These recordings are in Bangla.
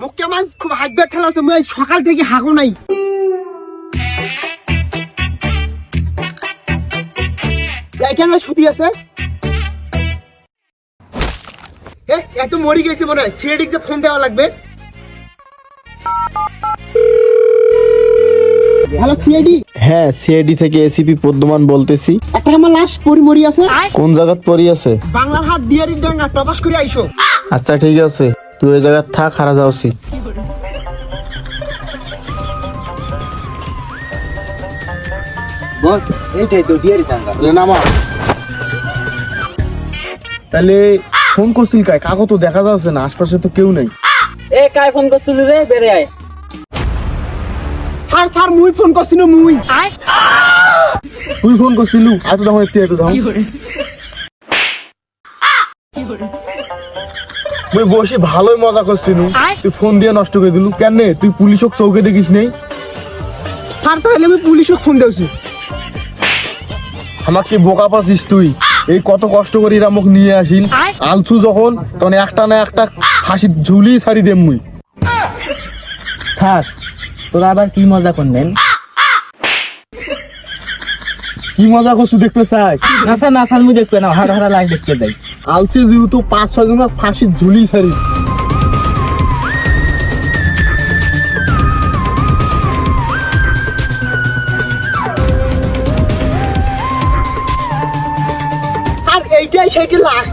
মুখে মাছ খুব হাঁকবে ঠেলা আছে, মই সকাল থেকে হাঁকো নাই। এখানে ছুটি আছে, এত মরি গেছে মনে হয়। সিএডিকে ফোন দেওয়া লাগবে। Hello CID. হ্যাঁ, সিআইডি থেকে এসিপি পদ্মমান বলতেছি। একটা আমার লাশ পরি মরি আছে। কোন জায়গাত পড়ি আছে? বাংলার হাট ডিয়ারির ডাঙ্গা টপাস করে আইসো। আচ্ছা ঠিক আছে, তুই ওই জায়গায় থাক, হারা যাওছি। বস এইটাই তো ডিয়ারি ডাঙ্গা। নামা। তাহলে ফোন করছিল কাই? কাকো তো দেখা যাচ্ছে না, আশপাশে তো কেউ নেই। এ কাই ফোন করছিল রে? বেরে আয়। স্যার স্যার মুই ফোন করছিল। মুই তুই ফোন করছিল? এত দাম এত দাম মুই বসে ভালোই মজা করছিল, তুই ফোন দিয়ে নষ্ট করে দিলু কেন? তুই পুলিশক চৌকে দেখিস নেই? স্যার তাহলে আমি পুলিশকে ফোন দিয়েছি। আমাকে বোকা পাচ্ছিস তুই? এই কত কষ্ট করে এরা মুখ নিয়ে আসিল, আলছু যখন তখন একটা না একটা ফাঁসি ঝুলি ছাড়ি দেম মুই। স্যার তোরা আবার কি মজা করলেন? কি মজা করছু দেখতে চাই? না স্যার না স্যার, মুই দেখবে না, হাড় হাড়া লাগ দেখতে যাই। আলছে যেহেতু 5-6 জন ফাঁসি ঝুলি ছাড়ি। স্যার এইটাই সেইটা লাশ।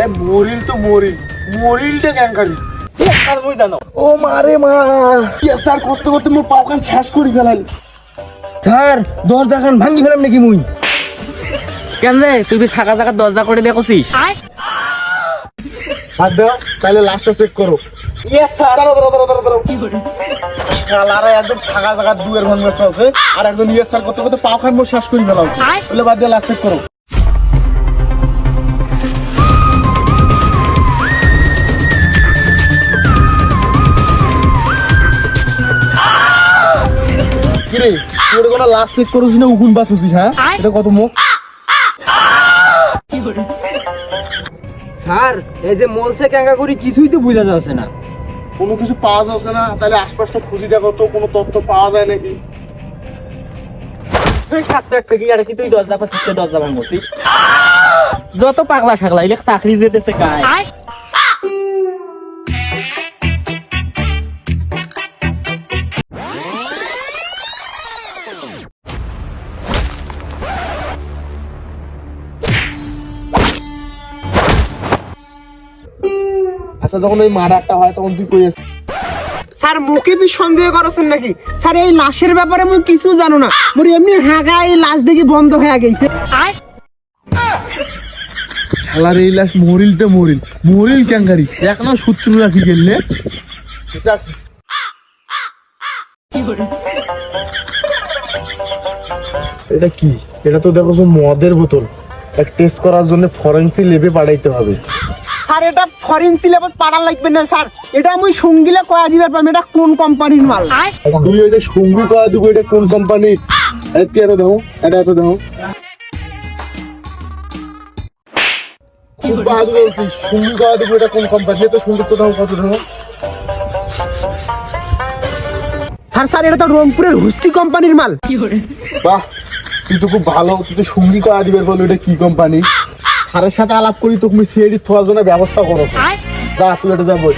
এ মরিল তো মরিল, মরিলটা ক্যাঙ্কারি। স্যার মুই জানো। ও মারে মা, স্যার করতে করতে মোর পাওখান শেষ করি ফেলাল। স্যার দরজা খান ভাঙি ফেলাম নাকি মুই? কেন রে, তুই থাকা জায়গার দরজা করে দেখছিস? হাত দাও, তাহলে লাস্টটা চেক করো। Yes sir. শালারা একদম থাকা জায়গার দুয়ের ভাঙ আছে, আর একজন ইয়ে স্যার করতে করতে পাওখান মোর শেষ করি ফেলা হচ্ছে। বলে বাদ দিয়ে লাস্ট চেক করো। কিরে তুই কোনো লাস্ট চেক করছিস না উকুন বাঁচছিস? হ্যাঁ, এটা কত মুখ? স্যার এই যে মলসে ক্যাঙ্গা করি কিছুই তো বোঝা যাচ্ছে না। কোনো কিছু পাওয়া যাচ্ছে না, তাহলে আশপাশটা খুঁজি দেখো তো কোনো তথ্য পাওয়া যায় নাকি। তুই দরজা পাচ্ছিস, দরজা ভাঙছিস। যত পাগলা সাগলা এলে চাকরি যেতেছে কাজ। আচ্ছা যখন ওই মার্ডারটা হয় তখন তুই কই আছিস? স্যার মুখে বি সন্দেহ করছেন নাকি? স্যার এই লাশের ব্যাপারে মুই কিছু জানো না। মোর এমনি হাগা এই লাশ দেখি বন্ধ হয়ে গেছে। শালার এই লাশ মরিল তো মরিল, মরিল ক্যাঙ্গারি এখনো সূত্র রাখি গেলে। এটা কি? এটা তো দেখো মদের বোতল, টেস্ট করার জন্য ফরেন্সিক ল্যাবে পাঠাইতে হবে। স্যার এটা ফরেন্সিক ল্যাবে পাড়া লাগবে না স্যার, এটা মুই সঙ্গিলে কয়া দিবার পাম। এটা কোন কোম্পানির মাল? তুই ওই যে সঙ্গু কয়া দিব, এটা কোন কোম্পানি? এত দেখো, এটা এত দেখো। খুব বাহাদুর বলছিস, সঙ্গু কয়া দিব, এটা কোন কোম্পানি? তো সুন্দর দেখো, কত দেখো। স্যার স্যার এটা তো রংপুরের হুস্কি কোম্পানির মাল। বাহ, তুই তো খুব ভালো, তুই তো সঙ্গী কয়া দিবার বলো এটা কি কোম্পানি। স্যারের সাথে আলাপ করি তো তুমি সিআইডি থাকার জন্য ব্যবস্থা করো। যা তুই এটা যাবো।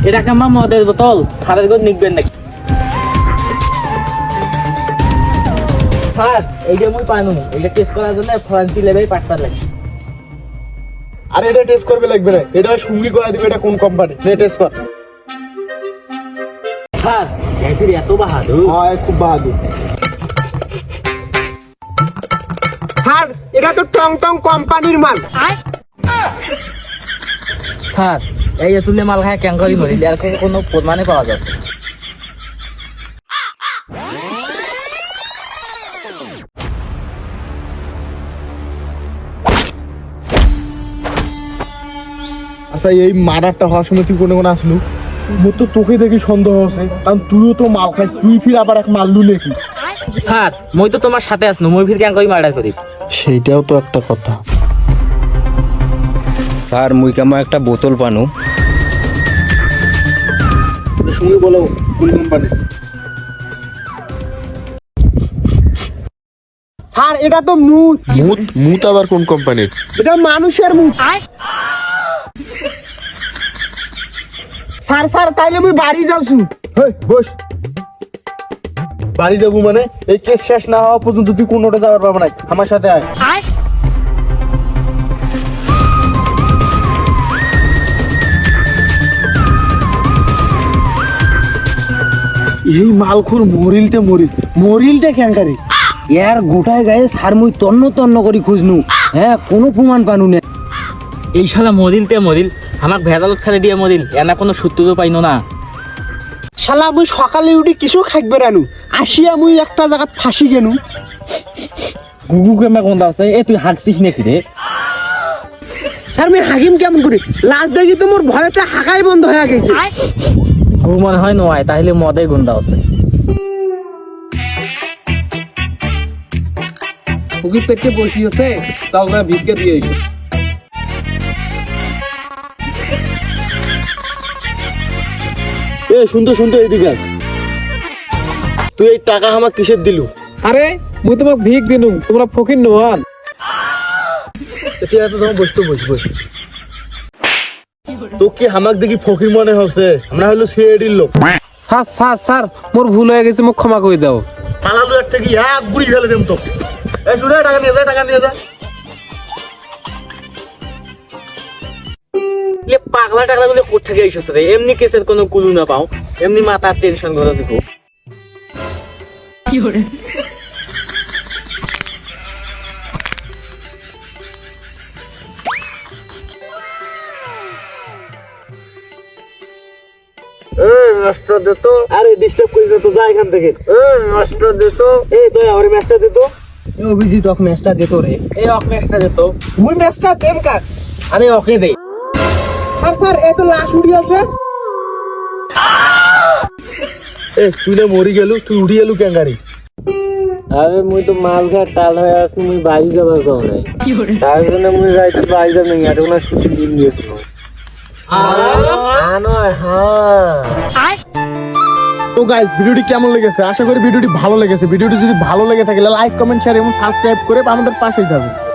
এটা কেমন মদের বোতল? স্যারের ঘর নিকবেন নাকি? স্যার এইটা মুই পাইনু, এইটা টেস্ট করার জন্য ফরেন্সিক ল্যাবে পাঠাতে লাগে। আরে এটা টেস্ট করবে লাগবে না, এটা সঙ্গী কয়া দিবে এটা কোন কোম্পানি। নে টেস্ট কর। স্যার এর এত বাহাদুর? হ্যাঁ খুব বাহাদুর। স্যার এটা তো টং টং কোম্পানির মাল। স্যার এই তুলে মাল খায় ক্যাঙ্গারি মরিল, এর কোনো প্রমাণে পাওয়া যাচ্ছে। আচ্ছা এই মার্ডারটা হওয়ার সময় তুই কোনে কোনে আসলু? মোর তো তোকে দেখি সন্দেহ আছে, কারণ তুইও তো মাল খাইস, তুই ফির আবার এক মারলু নাকি? স্যার মই তো তোমার সাথে আসনু, মই ফির কেন কই মার্ডার করি? সেইটাও তো একটা কথা। স্যার মুই কেমন একটা বোতল পানু। সঙ্গে বলো কোন কোম্পানি? স্যার এটা তো মুত, মুত মুত আবার কোন কোম্পানির? এটা মানুষের মুত। স্যার স্যার তাইলে আমি বাড়ি যাচ্ছি। হেই বস। বাড়ি যাবো মানে? এই কেস শেষ না হওয়া পর্যন্ত তুই কোনোটা যাওয়ার পাবো না, আমার সাথে আয়। এই মালখুর মরিলতে মরিলটা ক্যাঙ্কারি। ইয়ার গোটায় গায়ে স্যার মুই তন্ন তন্ন করি খুঁজনু, হ্যাঁ কোনো প্রমাণ পানু না। এই শালা মদিলতে মদিল আমাক ভেজালত খেলে দিয়ে মদিল, এনা কোনো সূত্র তো পাইনো না। শালা আমি সকালে উঠি কিছু খাইবে রানু, আসিয়া মুই একটা জায়গা ফাঁসি গেনু। গুগু কেমন কোনটা আছে? এ তুই হাঁকছিস নাকি রে? স্যার আমি হাকিম কেমন করি? লাস্ট দেখি তো মোর ভয়তে হাঁকাই বন্ধ হয়ে গেছে। গু মনে হয় নয়, তাহলে মদে গুন্ডা আছে। ফকির সেটকে বসিয়েছে, চালনা ভিক্ষে দিয়ে এসো। এ শুনতো এইদিকে আয়। তুই এই টাকা আমার কিসের দিলু? আরে মুই তোমাক ভিক দিনু, তোমরা ফকির নোয়ান। তুই এত তোমার বসতো বস। তো কি আমাক দেখি ফকির মনে হচ্ছে? আমরা হলো সিআইডির লোক। স্যার স্যার স্যার মোর ভুল হয়ে গেছে, মোক ক্ষমা করে দাও। পালালু একটা কি এক বুড়ি ফেলে দেব তোকে। এই শুনে টাকা নিয়ে যা। লে পাগলা টাগলা গুলো কোথা থেকে এসেছে রে? এমনি কেসের কোনো কুলু না পাও, এমনি মাথার টেনশন করে দেখো। আরে ডিস্টার্ব করিস না তো, যা এখান থেকে। এই তো আমার ম্যাচটা দে তো। অভিজিৎ অক ম্যাচটা দিত রে, এই অক ম্যাচটা দিত। মুই ম্যাচটা দেম কার? আরে ওকে দে। স্যার স্যার এ তো লাশ উড়ি আছে। এ তুই না মরি গেলু, তুই উড়ি গেলু ক্যাঙ্গারি। আরে মুই তো মাল ঘাট টাল হয়ে আসনি, মুই বাড়ি যাবার কও নাই। তার জন্য মুই যাইতে বাড়ি যাব নাই, আর কোনা ছুটি দিন দিয়েছিল। তো গাইস ভিডিওটি কেমন লেগেছে? আশা করি ভিডিওটি ভালো লেগেছে। ভিডিওটি যদি ভালো লেগে থাকে লাইক কমেন্ট শেয়ার এবং সাবস্ক্রাইব করে আমাদের পাশেই থাকবে।